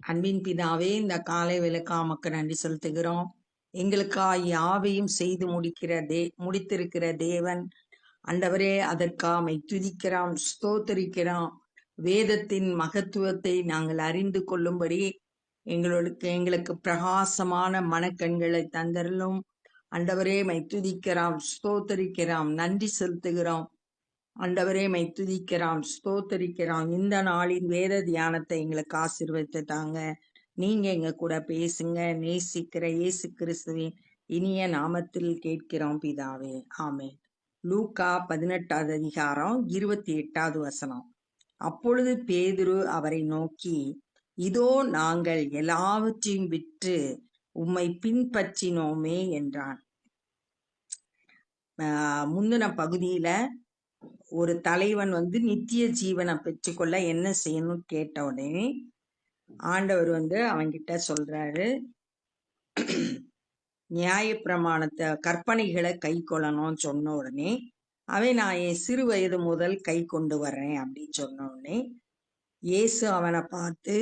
அன்பின் பிதாவே, இந்த காலை வேளைக்காக உமக்கு நன்றி செலுத்துகிறோம். எங்களுக்காய் யாவையும் செய்து முடித்திருக்கிற தேவன் ஆண்டவரே, அதற்காக உம்மை துதிக்கிறோம், ஸ்தோத்தரிக்கிறோம். வேதத்தின் மகத்துவத்தை நாங்கள் அறிந்து கொள்ளும்படி எங்களுக்கு பிரகாசமான மனக்கண்களை தந்தருளும். ஆண்டவரே, உம்மை துதிக்கிறோம், ஸ்தோத்தரிக்கிறோம், நன்றி செலுத்துகிறோம். ஆண்டவரே, உம்மை துதிக்கிறோம், ஸ்தோத்தரிக்கிறோம். இந்த நாளின் வேத தியானத்தை எங்களுக்கு ஆசீர்வதித்தாங்க. நீங்க எங்க கூட பேசுங்க. நேசிக்கிற இயேசு கிறிஸ்துவின் இனிய நாமத்தில் கேட்கிறோம் பிதாவே, ஆமென். லூக்கா 18வது அதிகாரம் 28வது வசனம். அப்பொழுது பேதுரு அவரை நோக்கி, இதோ நாங்கள் எல்லாவற்றையும் விற்று உம்மை பின்பற்றினோமே என்றான். முந்தின பகுதியில ஒரு தலைவன் நித்திய ஜீவனை பெற்றுக்கொள்ள என்ன செய்யணும்னு கேட்ட உடனே ஆண்டவர் அவன்கிட்ட சொல்றாரு, நியாயப்பிரமாணத்தை கற்பனைகளை கை கொள்ளணும்னு சொன்ன உடனே அவன், நான் என் சிறு வயது முதல் கை கொண்டு வர்றேன் அப்படின்னு சொன்ன உடனே இயேசு அவனை பார்த்து,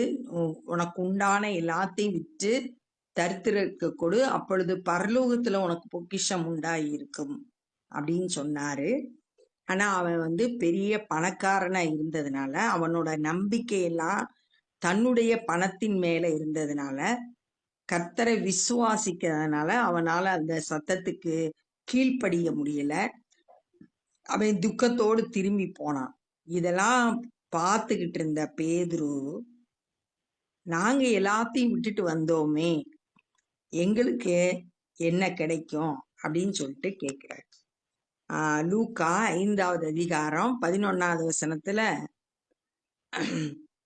உனக்கு உண்டான எல்லாத்தையும் விற்று தரித்திரருக்கு கொடு, அப்பொழுது பரலோகத்துல உனக்கு பொக்கிஷம் உண்டாயிருக்கும் அப்படின்னு சொன்னாரு. ஆனா அவன் பெரிய பணக்காரனா இருந்ததுனால, அவனோட நம்பிக்கையெல்லாம் தன்னுடைய பணத்தின் மேல இருந்ததுனால, கர்த்தரை விசுவாசிக்கிறதுனால அவனால அந்த சத்தத்துக்கு கீழ்ப்படிய முடியல. அவன் துக்கத்தோடு திரும்பி போனான். இதெல்லாம் பார்த்துக்கிட்டு இருந்த பேதுரு, நாங்க எல்லாத்தையும் விட்டுட்டு வந்தோமே, எங்களுக்கு என்ன கிடைக்கும் அப்படின்னு சொல்லிட்டு கேட்கிறார். லூக்கா 5வது அதிகாரம் 11வது வசனத்துல,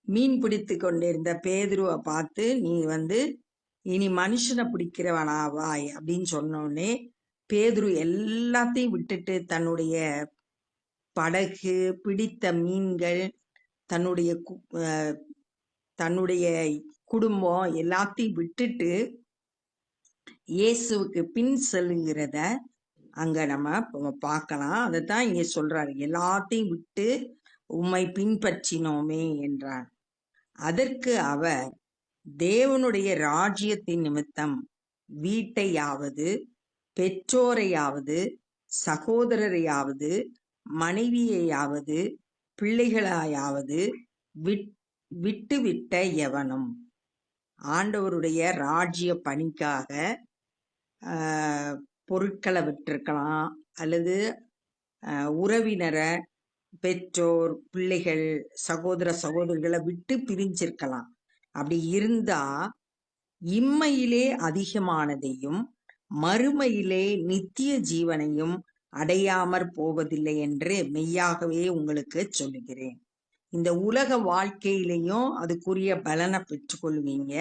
மீன் பிடித்து கொண்டிருந்த பேதுருவை பார்த்து, நீ இனி மனுஷனை பிடிக்கிறவனாவாய் அப்படின்னு சொன்னோடனே பேதுரு எல்லாத்தையும் விட்டுட்டு தன்னுடைய படகு, பிடித்த மீன்கள், தன்னுடைய குடும்பம் எல்லாத்தையும் விட்டுட்டு இயேசுவுக்கு பின் செல்லுகிறத அங்க நம்ம பார்க்கலாம். அதைத்தான் இங்க சொல்றாரு, எல்லாத்தையும் விட்டு உம்மை பின்பற்றினோமே என்றார். அதற்கு அவர், தேவனுடைய ராஜ்யத்தின் நிமித்தம் வீட்டையாவது, பெற்றோரையாவது, சகோதரரையாவது, மனைவியையாவது, பிள்ளைகளையாவது விட்டுவிட்ட எவனும், ஆண்டவருடைய ராஜ்ய பணிக்காக பொருட்களை விட்டிருக்கலாம், அல்லது உறவினரை, பெற்றோர், பிள்ளைகள், சகோதர சகோதரிகளை விட்டு பிரிஞ்சிருக்கலாம். அப்படி இருந்தா இம்மையிலே அதிகமானதையும் மறுமையிலே நித்திய ஜீவனையும் அடையாமற் போவதில்லை என்று மெய்யாகவே உங்களுக்கு சொல்லுகிறேன். இந்த உலக வாழ்க்கையிலையும் அதுக்குரிய பலனை பெற்றுக்கொள்வீங்க.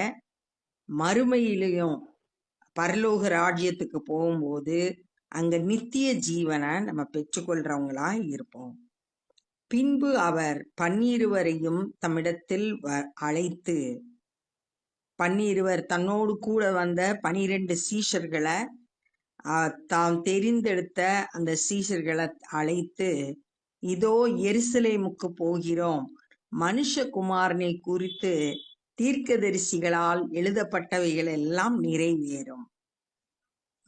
மறுமையிலையும் பரலோக ராஜ்யத்துக்கு போகும்போது அங்க நித்திய ஜீவனை நம்ம பெற்றுக்கொள்றவங்களா இருப்போம். பின்பு அவர் 12 தம்மிடத்தில் அழைத்து, 12 தன்னோடு கூட வந்த 12 சீஷர்களை, தாம் தெரிந்தெடுத்த அந்த சீஷர்களை அழைத்து, இதோ எருசலேமுக்கு போகிறோம், மனுஷகுமாரனை குறித்து தீர்க்கதரிசிகளால் எழுதப்பட்டவைகள் எல்லாம் நிறைவேறும்.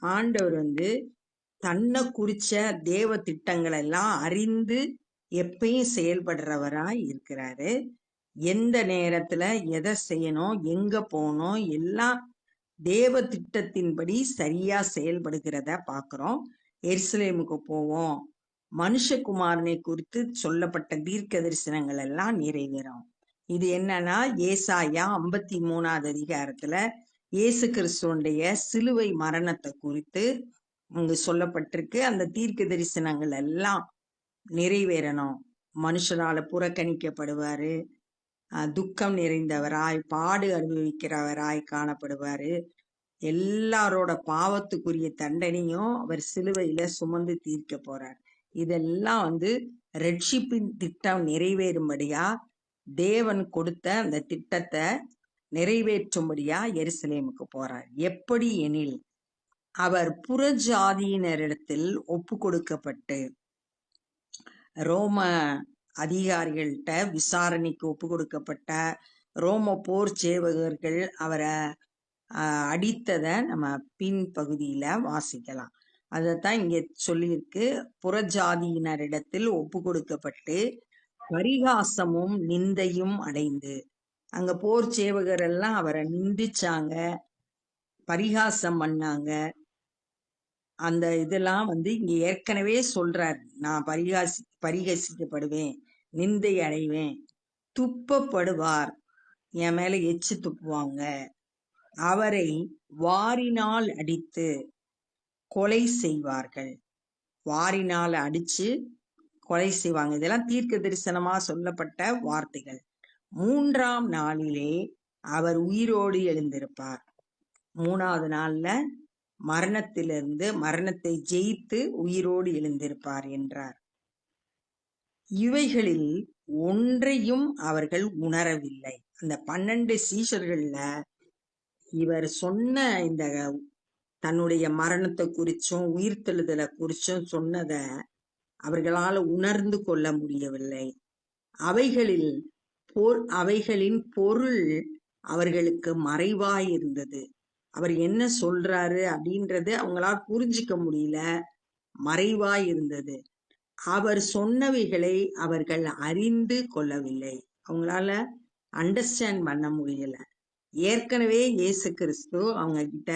ஆண்டவர் தன்னை குறிச்ச தேவ திட்டங்கள் எல்லாம் அறிந்து எப்பயும் செயல்படுறவராய் இருக்கிறாரு. எந்த நேரத்துல எதை செய்யணும், எங்க போகணும், எல்லாம் தேவ திட்டத்தின்படி சரியா செயல்படுகிறத பார்க்கிறோம். எருசலேமுக்கு போவோம், மனுஷகுமாரனை குறித்து சொல்லப்பட்ட தீர்க்க தரிசனங்கள் எல்லாம் நிறைவேறும். இது என்னன்னா, ஏசாயா 53வது அதிகாரத்துல இயேசு கிறிஸ்துவனுடைய சிலுவை மரணத்தை குறித்து அங்கு சொல்லப்பட்டிருக்கு. அந்த தீர்க்க தரிசனங்கள் எல்லாம் நிறைவேறணும். மனுஷனால புறக்கணிக்கப்படுவாரு, துக்கம் நிறைந்தவராய், பாடு அனுபவிக்கிறவராய் காணப்படுவாரு. எல்லாரோட பாவத்துக்குரிய தண்டனையும் அவர் சிலுவையில சுமந்து தீர்க்க போறார். இதெல்லாம் ரட்சிப்பின் திட்டம் நிறைவேறும்படியா தேவன் கொடுத்த அந்த திட்டத்தை நிறைவேற்றும்படியா எருசலேமுக்கு போறார். எப்படி எனில், அவர் புறஜாதியினரிடத்தில் ஒப்பு கொடுக்கப்பட்டு ரோம அதிகாரிகள்கிட்ட விசாரணைக்கு ஒப்பு கொடுக்கப்பட்ட ரோம போர் சேவகர்கள் அவரை அடித்ததை நம்ம பின்பகுதியில வாசிக்கலாம். அதைத்தான் இங்க சொல்லியிருக்கு. புறஜாதியினரிடத்தில் ஒப்பு கொடுக்கப்பட்டு பரிகாசமும் நிந்தையும் அடைந்து. அங்க போர் சேவகர் எல்லாம் அவரை நிந்திச்சாங்க, பரிகாசம் பண்ணாங்க. அந்த இதெல்லாம் இங்க ஏற்கனவே சொல்றார். நான் பரிகசிக்கப்படுவேன், நிந்தை அடைவேன், துப்பப்படுவார், என் மேல எச்சு துப்புவாங்க, அவரை வாரினால் அடித்து கொலை செய்வார்கள். வாரினால் அடிச்சு கொலை செய்வாங்க. இதெல்லாம் தீர்க்க தரிசனமா சொல்லப்பட்ட வார்த்தைகள். 3ஆம் நாளிலே அவர் உயிரோடு எழுந்திருப்பார். 3வது நாள்ல மரணத்தை ஜெயித்து உயிரோடு எழுந்திருப்பார் என்றார். இவைகளில் ஒன்றையும் அவர்கள் உணரவில்லை. அந்த 12 சீஷர்கள்ல இவர் சொன்ன இந்த தன்னுடைய மரணத்தை குறிச்சும் உயிர்த்தெழுதலை குறிச்சும் சொன்னத அவர்களால் உணர்ந்து கொள்ள முடியவில்லை. அவைகளின் பொருள் அவர்களுக்கு மறைவாயிருந்தது. அவர் என்ன சொல்றாரு அப்படின்றது அவங்களால் புரிஞ்சிக்க முடியல, மறைவாயிருந்தது. அவர் சொன்னவைகளை அவர்கள் அறிந்து கொள்ளவில்லை, அவங்களால அண்டர்ஸ்டாண்ட் பண்ண முடியல. ஏற்கனவே இயேசு கிறிஸ்து அவங்க கிட்ட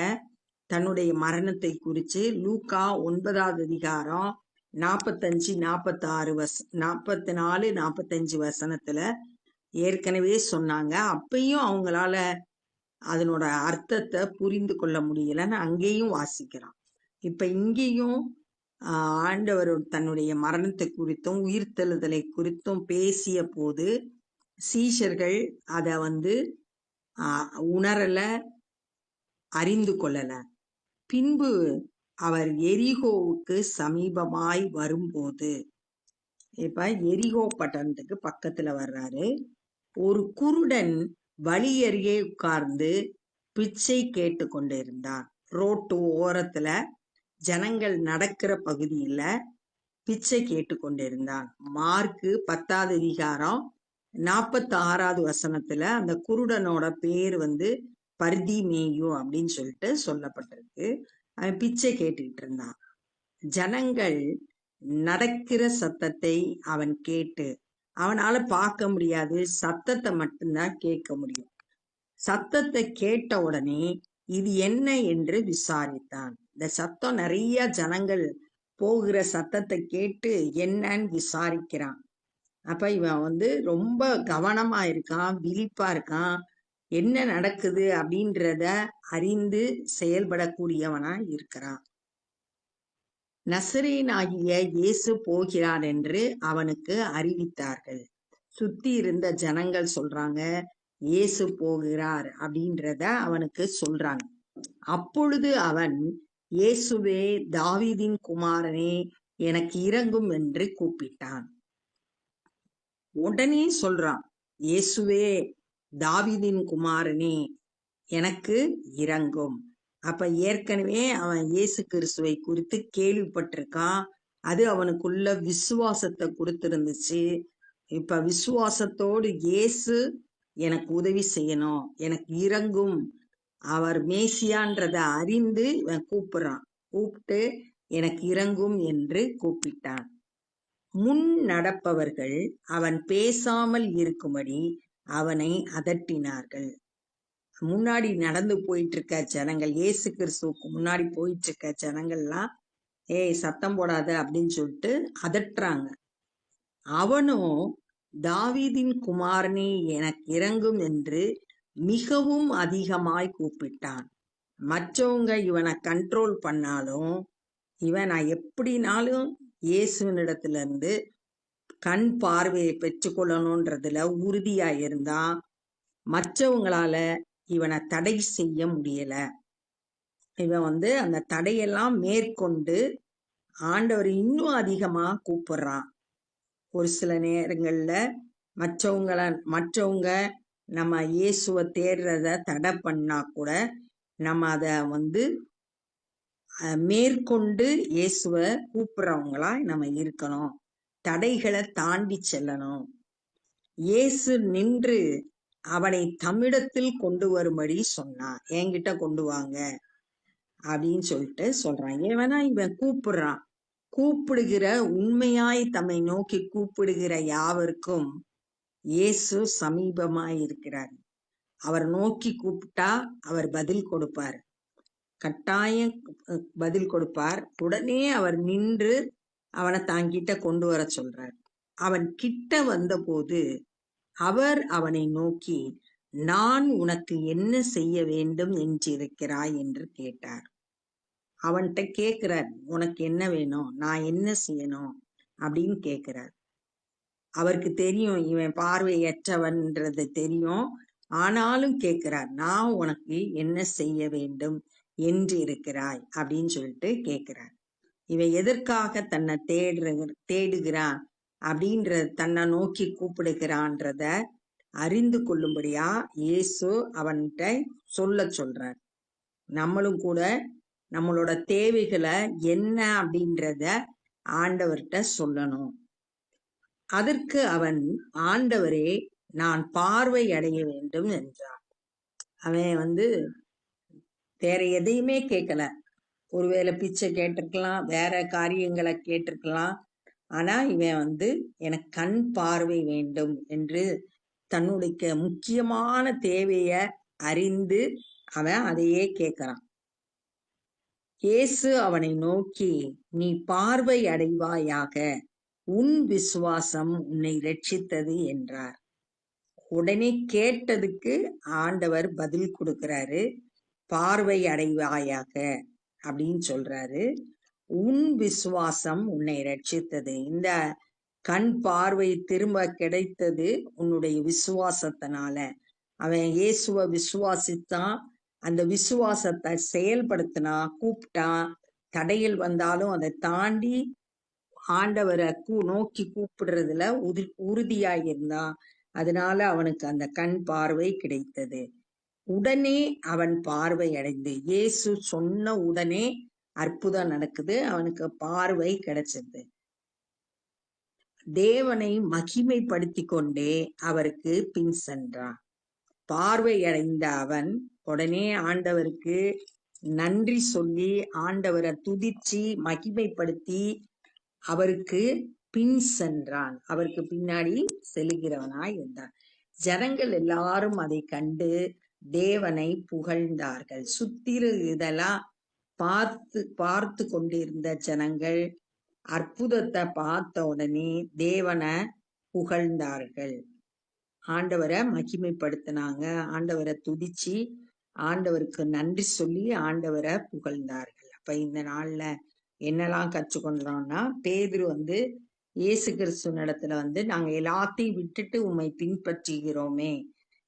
தன்னுடைய மரணத்தை குறித்து லூக்கா 9வது அதிகாரம் 45, 46 44, 45 வசனத்துல ஏற்கனவே சொன்னாங்க. அப்பயும் அவங்களால அதனோட அர்த்தத்தை புரிந்து கொள்ள முடியலன்னு அங்கேயும் வாசிக்கிறோம். இப்ப இங்கேயும் ஆண்டவர் தன்னுடைய மரணத்தை குறித்தும் உயிர்த்தெழுதலை குறித்தும் பேசிய போது சீஷர்கள் அதை உணரல, அறிந்து கொள்ளல. பின்பு அவர் எரிகோவுக்கு சமீபமாய் வரும்போது, இப்ப எரிகோ பட்டணத்துக்கு பக்கத்துல வர்றாரு. ஒரு குருடன் வழி அருகே உட்கார்ந்து பிச்சை கேட்டு கொண்டிருந்தான். ரோட்டு ஓரத்துல ஜனங்கள் நடக்கிற பகுதியில பிச்சை கேட்டு கொண்டிருந்தான். மார்க்கு 10வது அதிகாரம் 46வது வசனத்துல அந்த குருடனோட பேர் பர்திமேயு அப்படின்னு சொல்லிட்டு சொல்லப்பட்டிருக்கு. அவன் பிச்சை கேட்டுக்கிட்டு இருந்தான். ஜனங்கள் நடக்கிற சத்தத்தை அவன் கேட்டு, அவனால பார்க்க முடியாது, சத்தத்தை மட்டும்தான் கேட்க முடியும். சத்தத்தை கேட்ட உடனே இது என்ன என்று விசாரித்தான். இந்த சத்தம் நிறைய ஜனங்கள் போகிற சத்தத்தை கேட்டு என்னன்னு விசாரிக்கிறான். அப்ப இவன் ரொம்ப கவனமா இருக்கான், விழிப்பா இருக்கான், என்ன நடக்குது அப்படின்றத அறிந்து செயல்படக்கூடியவனா இருக்கிறான். நசரேயனாகிய இயேசு போகிறார் என்று அவனுக்கு அறிவித்தார்கள். சுத்தி இருந்த ஜனங்கள் சொல்றாங்க, இயேசு போகிறார் அப்படின்றத அவனுக்கு சொல்றாங்க. அப்பொழுது அவன், இயேசுவே தாவீதின் குமாரனே எனக்கு இரங்கும் என்று கூப்பிட்டான். உடனே சொல்றான், இயேசுவே தாவீதின் குமாரனே எனக்கு இரங்கும். அப்ப ஏற்கனவே அவன் இயேசு கிறிஸ்துவை குறித்து கேள்விப்பட்டிருக்கான். அது அவனுக்குள்ள விசுவாசத்தை கொடுத்திருந்துச்சு. இப்ப விசுவாசத்தோடு இயேசு எனக்கு உதவி செய்யணும், எனக்கு இரங்கும், அவர் மேசியான்றத அறிந்து இவன் கூப்பிடுறான். கூப்பிட்டு எனக்கு இரங்கும் என்று கூப்பிட்டான். முன் நடப்பவர்கள் அவன் பேசாமல் இருக்கும்படி அவனை அதட்டினார்கள். முன்னாடி நடந்து போயிட்டு இருக்க ஜனங்கள், இயேசு கிறிஸ்துவுக்கு முன்னாடி போயிட்டு இருக்க ஜனங்கள்லாம், சத்தம் போடாத அப்படின்னு சொல்லிட்டு அதட்டுறாங்க. அவனும் தாவீதின் குமாரனே எனக்கு இரங்கும் என்று மிகவும் அதிகமாய் கூப்பிட்டான். மற்றவங்க இவனை கண்ட்ரோல் பண்ணாலும் இவன் நான் எப்படினாலும் இயேசுவினிடத்துல இருந்து கண் பார்வையை பெற்றுக்கொள்ளணும்ன்றதுல உறுதியா இருந்தான். மற்றவங்களால இவனை தடை செய்ய முடியல. இவன் அந்த தடையெல்லாம் மேற்கொண்டு ஆண்டவர் இன்னும் அதிகமா கூப்பிடுறான். ஒரு சில நேரங்கள்ல மற்றவங்க நம்ம இயேசுவை தேடுறத தடை பண்ணா கூட நம்ம அதை மேற்கொண்டு இயேசுவை கூப்பிடுறவங்களா நம்ம இருக்கணும். தடைகளை தாண்டி செல்லணும். இயேசு நின்று அவனை தம்மிடத்தில் கொண்டு வரும்படி சொன்னான். என்கிட்ட கொண்டு வாங்க அப்படின்னு சொல்லிட்டு சொல்றான். ஏன்னா இவன் கூப்பிடுறான். கூப்பிடுகிற உண்மையாய் தம்மை நோக்கி கூப்பிடுகிற யாவருக்கும் இயேசு சமீபமாய் இருக்கிறார். அவர் நோக்கி கூப்பிட்டா அவர் பதில் கொடுப்பார். கட்டாயம் பதில் கொடுப்பார். உடனே அவர் நின்று அவனை தாங்கிட்ட கொண்டு வர சொல்றார். அவன் கிட்ட வந்தபோது அவர் அவனை நோக்கி, நான் உனக்கு என்ன செய்ய வேண்டும் என்றிருக்கிறாய் என்று கேட்டார். அவன்கிட்ட கேட்கிறார், உனக்கு என்ன வேணும், நான் என்ன செய்யணும் அப்படின்னு கேட்கிறார். அவருக்கு தெரியும் இவன் பார்வையற்றவன்றது தெரியும். ஆனாலும் கேட்கிறார், நான் உனக்கு என்ன செய்ய வேண்டும் என்று இருக்கிறாய் அப்படின்னு சொல்லிட்டு கேட்கிறார். இவன் எதற்காக தன்னை தேடுகிறான் அப்படின்ற, தன்னை நோக்கி கூப்பிடுகிறான்றத அறிந்து கொள்ளும்படியா இயேசு அவன்கிட்ட சொல்றார். நம்மளும் கூட நம்மளோட தேவைகளை என்ன அப்படின்றத ஆண்டவர்கிட்ட சொல்லணும். அதற்கு அவன், ஆண்டவரே, நான் பார்வை அடைய வேண்டும் என்றான். அவன் வேற எதையுமே கேட்கல. ஒருவேளை பிச்சை கேட்டிருக்கலாம், வேற காரியங்களை கேட்டிருக்கலாம். ஆனா இவன் எனக்கு கண் பார்வை வேண்டும் என்று தன்னுடைய முக்கியமான தேவைய அறிந்து அவன் அதையே கேட்கிறான். இயேசு அவனை நோக்கி, நீ பார்வை அடைவாயாக, உன் விசுவாசம் உன்னை ரட்சித்தது என்றார். உடனே கேட்டதுக்கு ஆண்டவர் பதில் கொடுக்கிறாரு. பார்வை அடைவாயாக அப்படின்னு சொல்றாரு. உன் விசுவாசம் உன்னை ரட்சித்தது. இந்த கண் பார்வை திரும்ப கிடைத்தது உன்னுடைய விசுவாசத்தினால. அவன் இயேசுவை விசுவாசித்தான். அந்த விசுவாசத்தை செயல்படுத்தினா, கூப்பிட்டான். தடையில் வந்தாலும் அதை தாண்டி ஆண்டவரை நோக்கி கூப்பிடுறதுல உறுதியாயிருந்தான். அதனால அவனுக்கு அந்த கண் பார்வை கிடைத்தது. உடனே அவன் பார்வை அடைந்து, இயேசு சொன்ன உடனே அற்புதம் நடக்குது. அவனுக்கு பார்வை கிடைச்சது. தேவனை மகிமைப்படுத்தி கொண்டே அவருக்கு பின் சென்றான். பார்வை அடைந்த அவன் உடனே ஆண்டவருக்கு நன்றி சொல்லி, ஆண்டவரை துதிச்சு மகிமைப்படுத்தி அவருக்கு பின் சென்றான். அவருக்கு பின்னாடி செல்கிறவனாய் இருந்தான். ஜனங்கள் எல்லாரும் அதை கண்டு தேவனை புகழ்ந்தார்கள். சுத்திரு இதெல்லாம் பார்த்து கொண்டிருந்த ஜனங்கள் அற்புதத்தை பார்த்த உடனே தேவனை புகழ்ந்தார்கள். ஆண்டவரை மகிமைப்படுத்தினாங்க. ஆண்டவரை துதிச்சு ஆண்டவருக்கு நன்றி சொல்லி ஆண்டவரை புகழ்ந்தார்கள். அப்ப இந்த நாள்ல என்னெல்லாம் கற்றுக்கொண்டோம்னா, பேதுரு இயேசு கிறிஸ்து இடத்துல நாங்க எல்லாத்தையும் விட்டுட்டு உம்மை பின்பற்றுகிறோமே,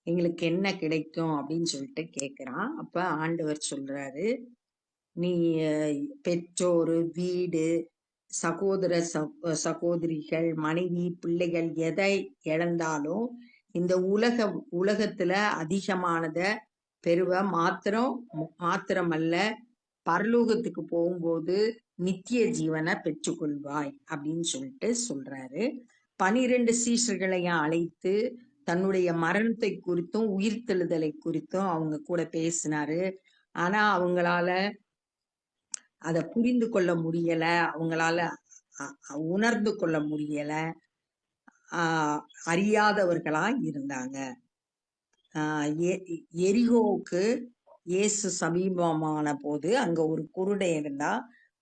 எங்களுக்கு என்ன கிடைக்கும் அப்படின்னு சொல்லிட்டு கேட்கிறான். அப்ப ஆண்டவர் சொல்றாரு, நீ பெற்றோரு, வீடு, சகோதர சகோதரிகள், மனைவி, பிள்ளைகள் எதை இழந்தாலும் இந்த உலகத்துல அதிகமானத பெறுவ மாத்திரமல்ல, பரலோகத்துக்கு போகும்போது நித்திய ஜீவனை பெற்றுக்கொள்வாய் அப்படின்னு சொல்லிட்டு சொல்றாரு. 12 சீஷர்களையும் அழைத்து தன்னுடைய மரணத்தை குறித்தும் உயிர்த்தெழுதலை குறித்தும் அவங்க கூட பேசினாரு. ஆனா அவங்களால அதை புரிந்து கொள்ள முடியல, அவங்களால உணர்ந்து கொள்ள முடியல, அறியாதவர்களா இருந்தாங்க. எரிகோவுக்கு இயேசு சமீபமான போது அங்க ஒரு குருடன் இருந்தா,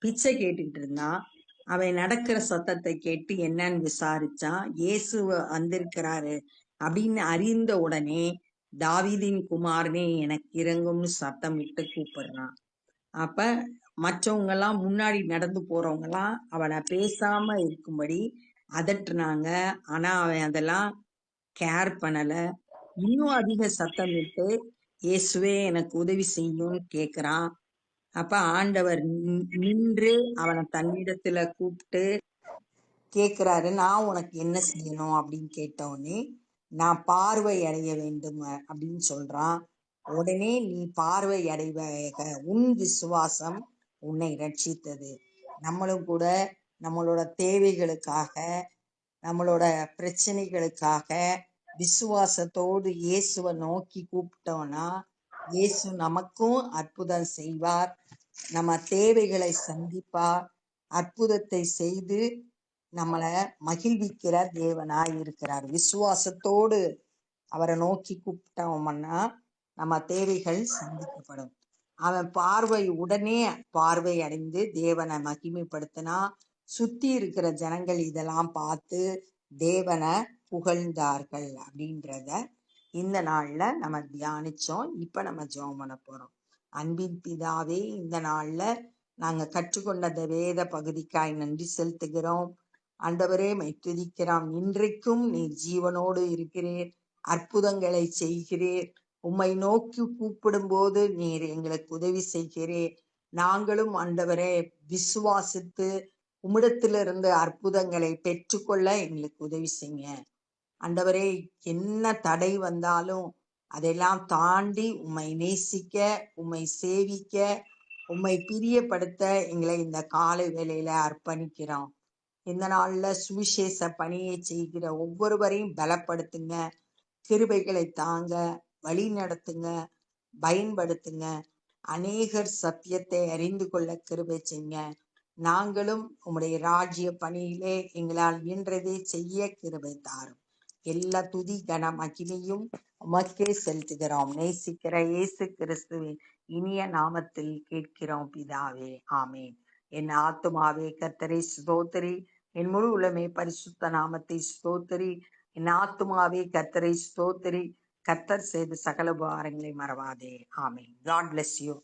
பிச்சை கேட்டுக்கிட்டு இருந்தான். அவன் நடக்கிற சத்தத்தை கேட்டு என்னன்னு விசாரிச்சான். இயேசு வந்திருக்கிறாரு அப்படின்னு அறிந்த உடனே, தாவீதின் குமாரனே எனக்கு இறங்கும்னு சத்தம் விட்டு கூப்பிடுறான். அப்ப மற்றவங்க எல்லாம், முன்னாடி நடந்து போறவங்க எல்லாம் அவனை பேசாம இருக்கும்படி அதட்டுனாங்க. ஆனா அவன் அதெல்லாம் கேர் பண்ணல. இன்னும் அதிக சத்தம் விட்டு, இயேசுவே எனக்கு உதவி செய்யும்னு கேக்குறான். அப்ப ஆண்டவர் நின்று அவனை தன்னிடத்துல கூப்பிட்டு கேக்குறாரு, நான் உனக்கு என்ன செய்யணும் அப்படின்னு கேட்டவுடனே, நான் பார்வை அடைய வேண்டும் அப்படின்னு சொல்றான். உடனே நீ பார்வை அடைவாக, உன் விசுவாசம் உன்னை ரட்சித்தது. நம்மளும் கூட நம்மளோட தேவைகளுக்காக, நம்மளோட பிரச்சனைகளுக்காக விசுவாசத்தோடு இயேசுவை நோக்கி கூப்பிட்டோம்னா இயேசு நமக்கும் அற்புதம் செய்வார், நம்ம தேவைகளை சந்திப்பார், அற்புதத்தை செய்து நம்மளை மகிழ்விக்கிற தேவனாய் இருக்கிறார். விசுவாசத்தோடு அவரை நோக்கி கூப்பிட்டோம்னா நம்ம தேவைகள் சந்திக்கப்படும். அவன் உடனே பார்வை அடைந்து தேவனை மகிமைப்படுத்தினா சுத்தி இருக்கிற ஜனங்கள் இதெல்லாம் பார்த்து தேவனை புகழ்ந்தார்கள் அப்படின்றத இந்த நாள்ல நம்ம தியானிச்சோம். இப்ப நம்ம ஜெபம் பண்ண போறோம். அன்பின் பிதாவே, இந்த நாள்ல நாங்க கற்றுக்கொண்ட அந்த வேத பகுதிக்காய் நன்றி செலுத்துகிறோம். ஆண்டவரே துதிக்கிறோம். இன்றைக்கும் நீர் ஜீவனோடு இருக்கிறீர், அற்புதங்களை செய்கிறீர். உம்மை நோக்கி கூப்பிடும் போது நீர் எங்களுக்கு உதவி செய்கிறீர். நாங்களும் ஆண்டவரே விசுவாசித்து உம்மிடத்திலிருந்து அற்புதங்களை பெற்றுக்கொள்ள எங்களுக்கு உதவி செய்யுங்க. ஆண்டவரே, என்ன தடை வந்தாலும் அதெல்லாம் தாண்டி உம்மை நேசிக்க, உம்மை சேவிக்க, உம்மை பிரியப்படுத்த எங்களை இந்த காலை வேளையில அர்ப்பணிக்கிறோம். இந்த நாள்ல சுவிசேஷ பணியை செய்கிற ஒவ்வொருவரையும் பலப்படுத்துங்க, கிருபைகளை தாங்க, வழி நடத்துங்க, பயன்படுத்துங்க. அநேகர் சத்தியத்தை அறிந்து கொள்ள கிருபை செய்யுங்க. நாங்களும் உம்முடைய ராஜ்ய பணியிலே எங்களால் இயன்றதை செய்ய கிருபை தாரும். எல்லா துதி கன மகிமையும் உமக்கே செலுத்துகிறோம். நேசிக்கிற இயேசு கிறிஸ்துவின் இனிய நாமத்தில் கேட்கிறோம் பிதாவே, ஆமேன். என் ஆத்துமாவே கர்த்தரை ஸ்தோத்திரி, என் முழு உலமே பரிசுத்த நாமத்தை ஸ்தோத்திரி. என் ஆத்துமாவே கர்த்தரை ஸ்தோத்திரி, கர்த்தர் செய்த சகல உபகாரங்களை மறவாதே. ஆமேன். God bless you.